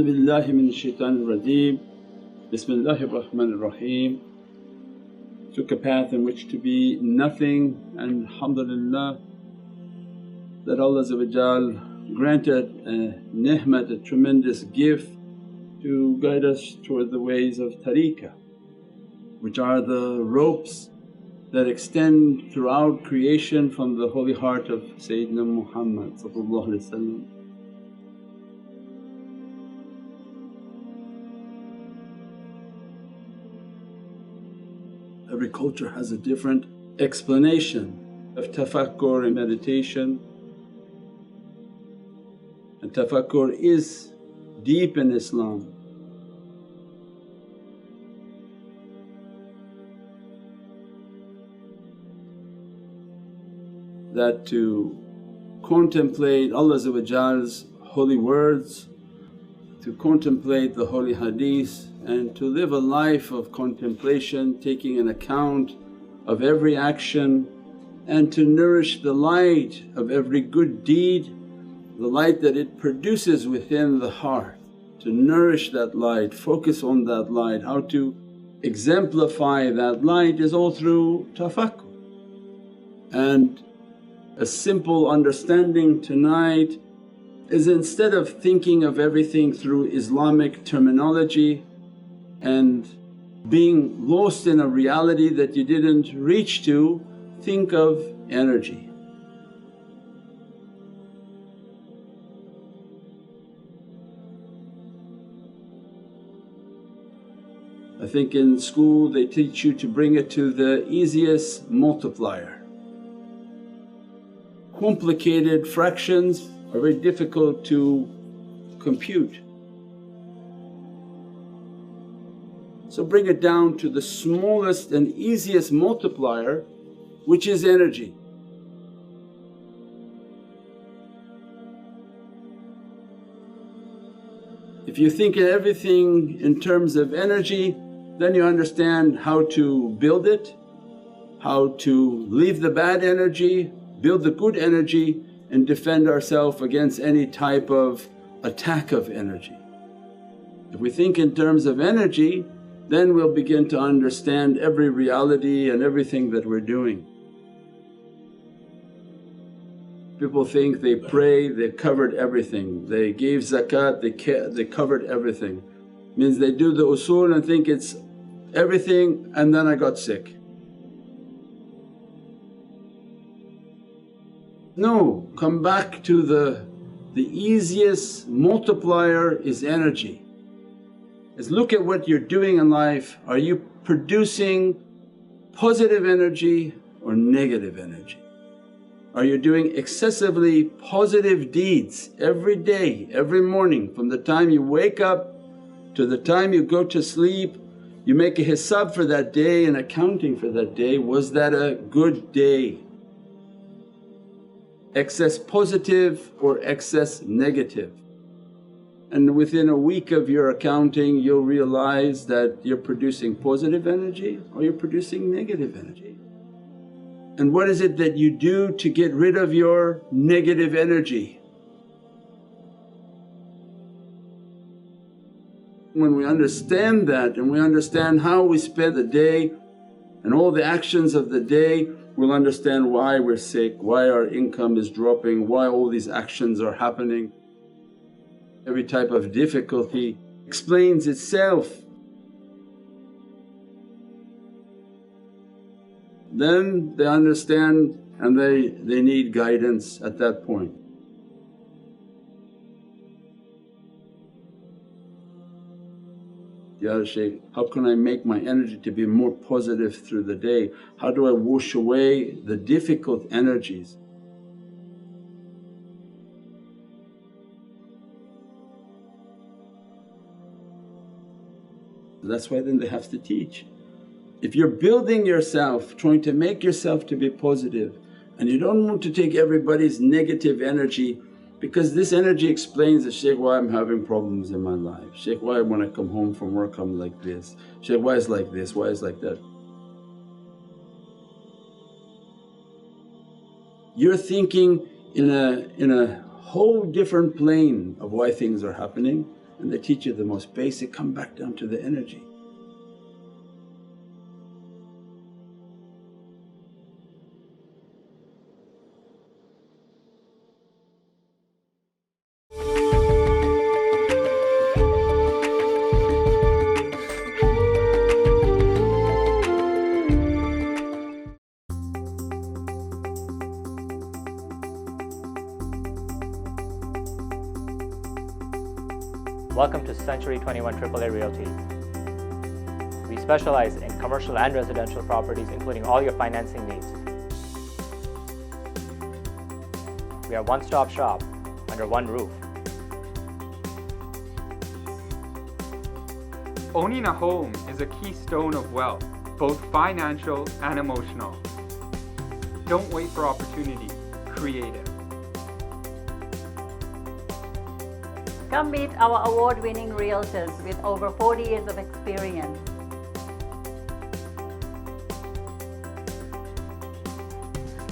A'udhu billahi minash shaitanir rajeem. Bismillahir Rahmanir Rahim. Took a path in which to be nothing, and alhamdulillah that Allah granted a ni'mat, a tremendous gift to guide us toward the ways of tariqah, which are the ropes that extend throughout creation from the holy heart of Sayyidina Muhammad. Every culture has a different explanation of tafakkur and meditation, and tafakkur is deep in Islam. That to contemplate Allah's holy words, to contemplate the holy hadith, and to live a life of contemplation, taking an account of every action, and to nourish the light of every good deed, the light that it produces within the heart, to nourish that light, focus on that light. How to exemplify that light is all through tafakkur. And a simple understanding tonight is, instead of thinking of everything through Islamic terminology and being lost in a reality that you didn't reach to, think of energy. I think in school they teach you to bring it to the easiest multiplier. Complicated fractions are very difficult to compute. So bring it down to the smallest and easiest multiplier, which is energy. If you think of everything in terms of energy, then you understand how to build it, how to leave the bad energy, build the good energy, and defend ourselves against any type of attack of energy. If we think in terms of energy, then we'll begin to understand every reality and everything that we're doing. People think they pray, they've covered everything, they gave zakat, they covered everything. Means they do the usul and think it's everything, and then I got sick. No, come back to the easiest multiplier is energy. Is look at what you're doing in life, are you producing positive energy or negative energy? Are you doing excessively positive deeds every day, every morning, from the time you wake up to the time you go to sleep? You make a hisab for that day and accounting for that day, was that a good day? Excess positive or excess negative? And within a week of your accounting you'll realize that you're producing positive energy or you're producing negative energy. And what is it that you do to get rid of your negative energy? When we understand that and we understand how we spend the day and all the actions of the day, we'll understand why we're sick, why our income is dropping, why all these actions are happening. Every type of difficulty explains itself. Then they understand and they need guidance at that point. Ya Shaykh, how can I make my energy to be more positive through the day? How do I wash away the difficult energies? That's why then they have to teach. If you're building yourself, trying to make yourself to be positive, and you don't want to take everybody's negative energy, because this energy explains that, Shaykh, why I'm having problems in my life, Shaykh, why when I come home from work I'm like this, Shaykh, why is like this, why is like that. You're thinking in a whole different plane of why things are happening, and they teach you the most basic, come back down to the energy. Welcome to Century 21 AAA Realty. We specialize in commercial and residential properties, including all your financing needs. We are a one-stop shop under one roof. Owning a home is a keystone of wealth, both financial and emotional. Don't wait for opportunity, create it. Come meet our award-winning realtors with over 40 years of experience.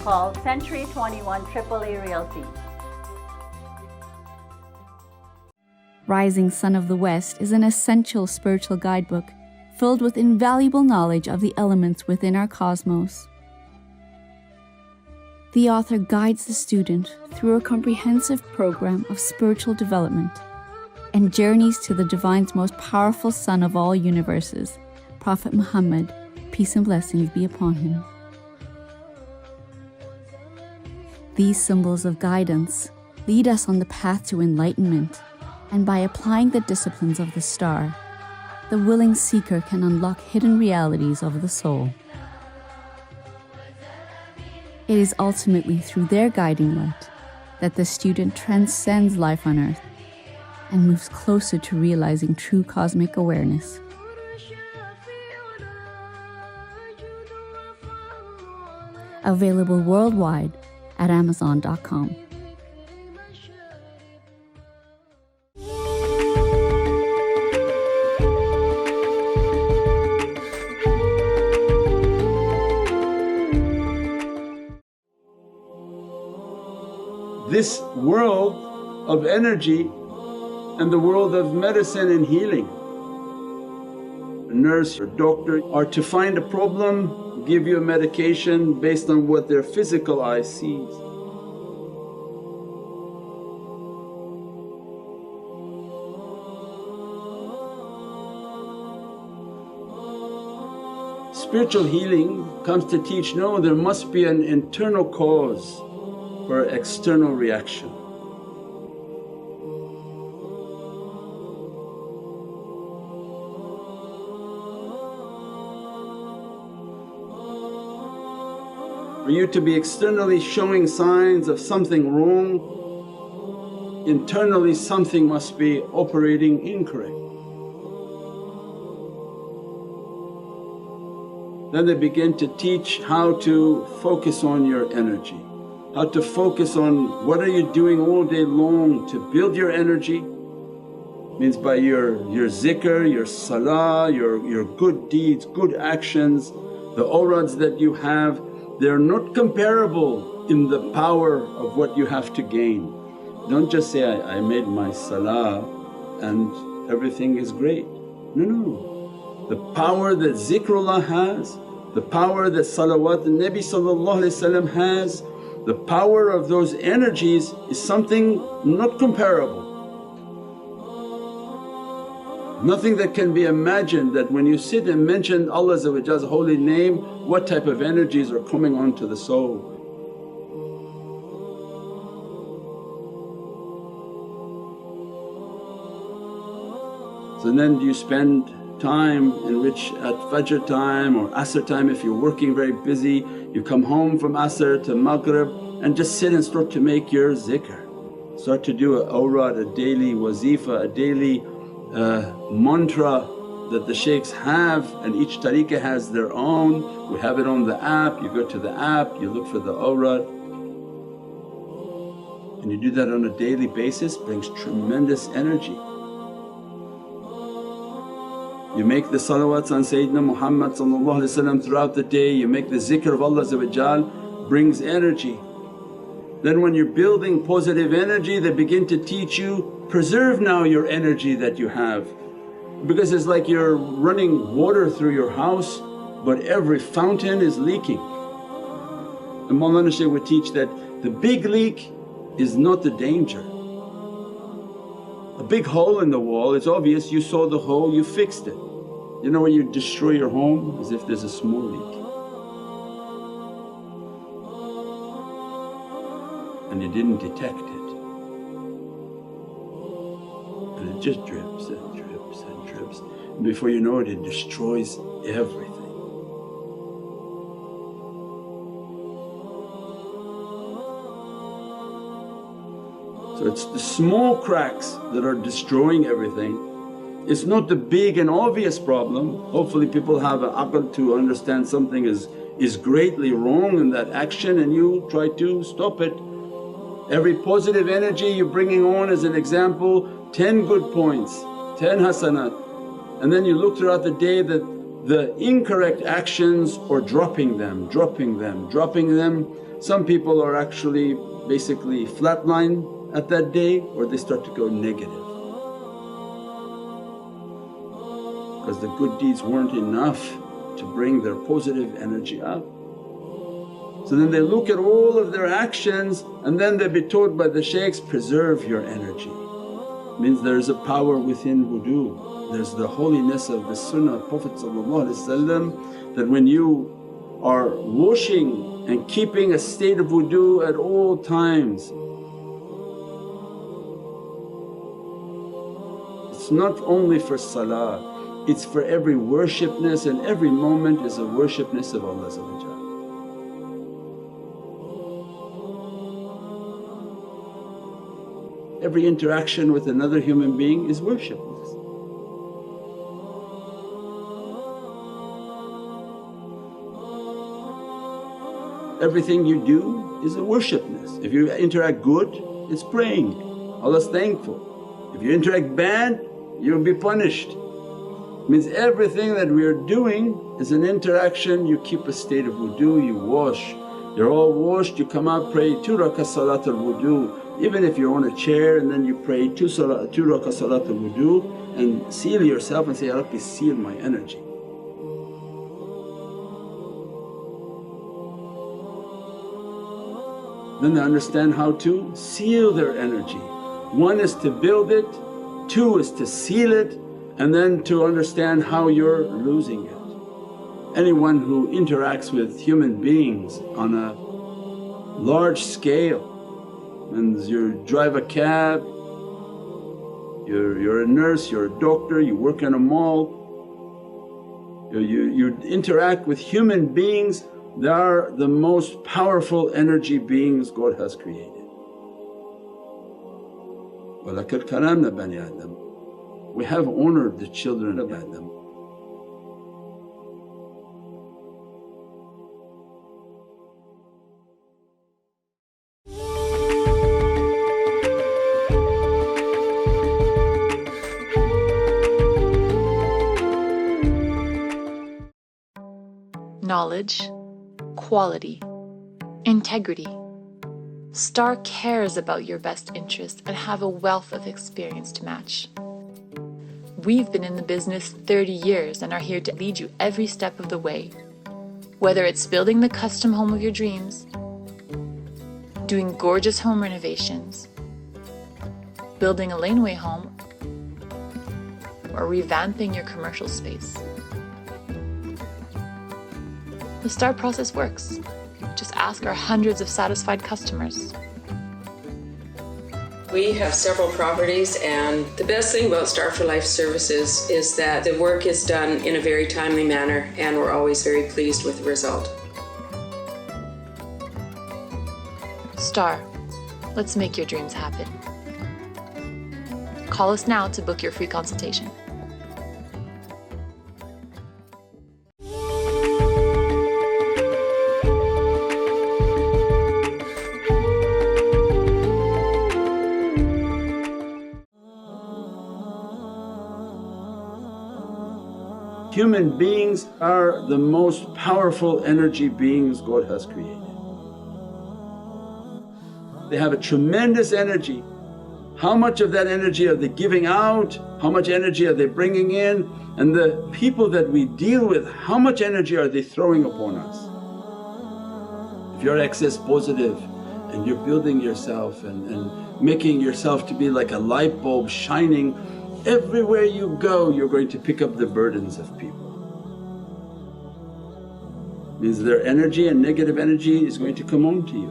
Call Century 21 AAA Realty. Rising Sun of the West is an essential spiritual guidebook filled with invaluable knowledge of the elements within our cosmos. The author guides the student through a comprehensive program of spiritual development and journeys to the Divine's most powerful Son of all universes, Prophet Muhammad, peace and blessings be upon him. These symbols of guidance lead us on the path to enlightenment, and by applying the disciplines of the star, the willing seeker can unlock hidden realities of the soul. It is ultimately through their guiding light that the student transcends life on earth and moves closer to realizing true cosmic awareness. Available worldwide at Amazon.com. This world of energy and the world of medicine and healing. A nurse or doctor are to find a problem, give you a medication based on what their physical eye sees. Spiritual healing comes to teach, no, there must be an internal cause for external reaction. For you to be externally showing signs of something wrong, internally something must be operating incorrect. Then they begin to teach how to focus on your energy, how to focus on what are you doing all day long to build your energy. Means by your zikr, your salah, your good deeds, good actions, the awrads that you have, they're not comparable in the power of what you have to gain. Don't just say, I made my salah and everything is great. No, no. The power that zikrullah has, the power that salawat Nabi has, the power of those energies is something not comparable. Nothing that can be imagined, that when you sit and mention Allah's holy name, what type of energies are coming onto the soul. So then you spend time in which at Fajr time or Asr time, if you're working very busy, you come home from Asr to Maghrib and just sit and start to make your zikr. Start to do a awrad, a daily wazifa, a daily mantra that the shaykhs have, and each tariqah has their own. We have it on the app, you go to the app, you look for the awrad and you do that on a daily basis, brings tremendous energy. You make the salawats on Sayyidina Muhammad throughout the day, you make the zikr of Allah brings energy. Then when you're building positive energy, they begin to teach you Preserve now your energy that you have, because it's like you're running water through your house but every fountain is leaking. And Mawlana Shaykh would teach that the big leak is not the danger. A big hole in the wall, it's obvious, you saw the hole, you fixed it. You know when you destroy your home as if there's a small leak and you didn't detect it, and it just drips and drips and drips, and before you know it, it destroys everything. So it's the small cracks that are destroying everything. It's not the big and obvious problem. Hopefully people have an aql to understand something is greatly wrong in that action and you try to stop it. Every positive energy you're bringing on as an example, 10 good points, 10 hasanat, and then you look throughout the day that the incorrect actions are dropping them. Some people are actually basically flatline at that day, or they start to go negative because the good deeds weren't enough to bring their positive energy up. So then they look at all of their actions and then they be taught by the shaykhs, preserve your energy. Means there is a power within wudu, there's the holiness of the sunnah of Prophet that when you are washing and keeping a state of wudu at all times, it's not only for salah, it's for every worshipness, and every moment is a worshipness of Allah. Every interaction with another human being is worshipness. Everything you do is a worshipness. If you interact good, it's praying, Allah's thankful. If you interact bad, you'll be punished. Means everything that we are doing is an interaction. You keep a state of wudu, you wash, you're all washed, you come out, pray 2 rakah salatul wudu. Even if you're on a chair and then you pray 2 rakah salatul wudu and seal yourself and say, Ya Rabbi, seal my energy. Then they understand how to seal their energy. One is to build it, two is to seal it, and then to understand how you're losing it. Anyone who interacts with human beings on a large scale, and you drive a cab, you're a nurse, you're a doctor, you work in a mall, you interact with human beings, they are the most powerful energy beings God has created. وَلَقَدْ كَرَمْنَا بَنِي آدَمَ. We have honoured the children of Adam. Knowledge, quality, integrity. STAR cares about your best interest and have a wealth of experience to match. We've been in the business 30 years and are here to lead you every step of the way. Whether it's building the custom home of your dreams, doing gorgeous home renovations, building a laneway home, or revamping your commercial space. The STAR process works. Just ask our hundreds of satisfied customers. We have several properties, and the best thing about Star for Life Services is that the work is done in a very timely manner and we're always very pleased with the result. STAR, let's make your dreams happen. Call us now to book your free consultation. Human beings are the most powerful energy beings God has created. They have a tremendous energy. How much of that energy are they giving out? How much energy are they bringing in? And the people that we deal with, how much energy are they throwing upon us? If you're excess positive and you're building yourself and making yourself to be like a light bulb shining, everywhere you go you're going to pick up the burdens of people. Means their energy and negative energy is going to come on to you.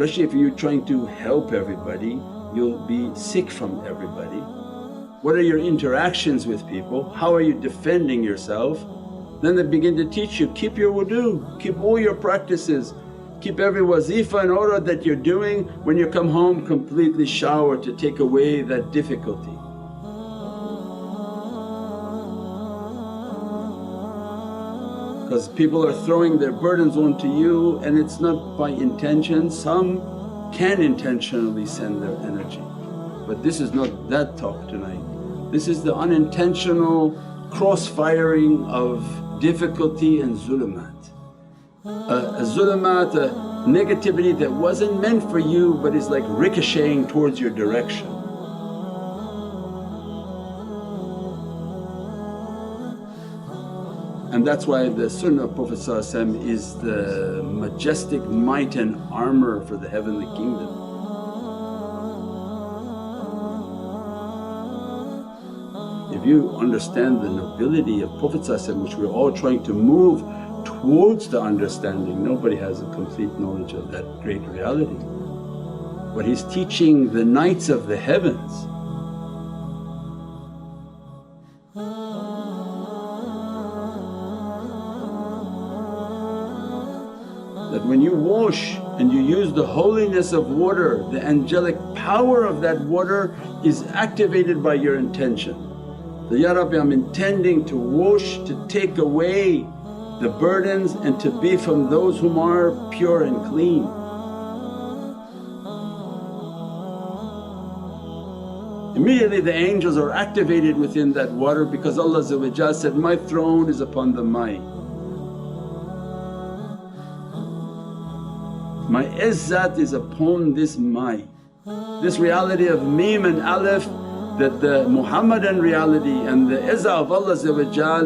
Especially if you're trying to help everybody, you'll be sick from everybody. What are your interactions with people? How are you defending yourself? Then they begin to teach you, keep your wudu, keep all your practices, keep every wazifa and awrad that you're doing. When you come home, completely shower to take away that difficulty. Because people are throwing their burdens onto you and it's not by intention. Some can intentionally send their energy, but this is not that talk tonight. This is the unintentional cross-firing of difficulty and zulumat. A zulumat, a negativity that wasn't meant for you but is like ricocheting towards your direction. And that's why the sunnah of Prophet is the majestic might and armour for the heavenly kingdom. If you understand the nobility of Prophet which we're all trying to move towards the understanding, nobody has a complete knowledge of that great reality. But he's teaching the Knights of the Heavens. That when you wash and you use the holiness of water, the angelic power of that water is activated by your intention. So, Ya Rabbi, I'm intending to wash, to take away the burdens and to be from those whom are pure and clean. Immediately the angels are activated within that water because Allah said, my throne is upon the mai. My izzat is upon this mai. This reality of Mim and Alif, that the Muhammadan reality and the izzah of Allah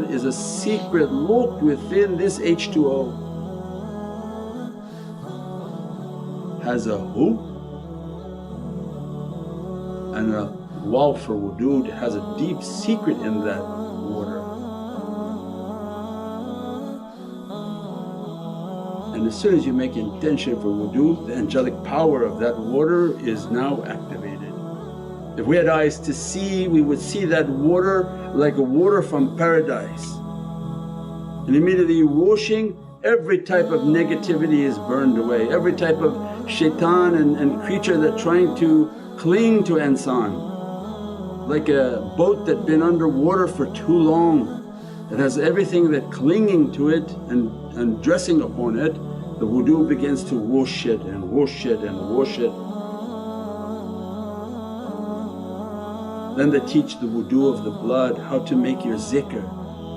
is a secret locked within this H2O. Has a hoop and a wall for wudu, it has a deep secret in that water. And as soon as you make intention for wudu, the angelic power of that water is now activated. If we had eyes to see, we would see that water like a water from paradise. And immediately you're washing, every type of negativity is burned away, every type of shaitan and creature that's trying to cling to insan. Like a boat that's been underwater for too long, it has everything that clinging to it and dressing upon it, the wudu begins to wash it and wash it and wash it. Then they teach the wudu of the blood, how to make your zikr.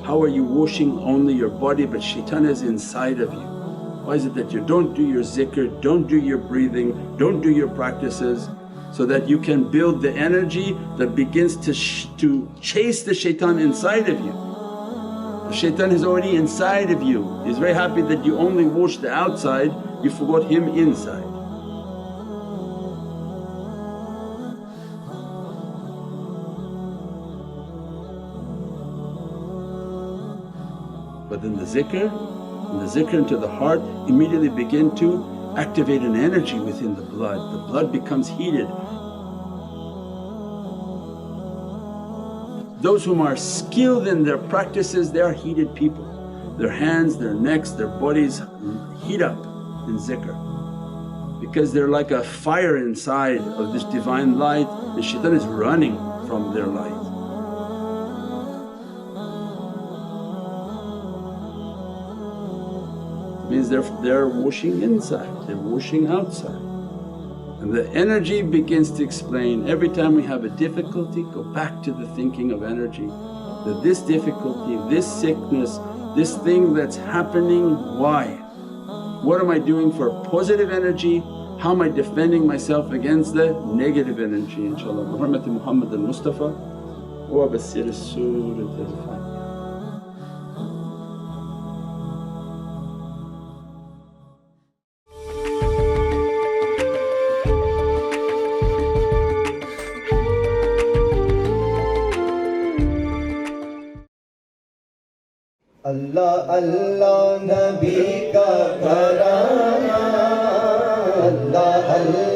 How are you washing only your body but shaitan is inside of you? Why is it that you don't do your zikr, don't do your breathing, don't do your practices, so that you can build the energy that begins to chase the shaitan inside of you. The shaitan is already inside of you, he's very happy that you only wash the outside, you forgot him inside. But then the zikr into the heart immediately begin to activate an energy within the blood becomes heated. Those whom are skilled in their practices, they are heated people. Their hands, their necks, their bodies heat up in zikr because they're like a fire inside of this divine light, the shaitan is running from their light. Means they're washing inside, they're washing outside. And the energy begins to explain. Every time we have a difficulty, go back to the thinking of energy, that this difficulty, this sickness, this thing that's happening, why? What am I doing for positive energy? How am I defending myself against the negative energy, inshaAllah. Bi hurmati Muhammad al-Mustafa wa basir Surat al-Fatiha. अल्लाह अल्लाह नबी का घराना, अल्लाह अल्लाह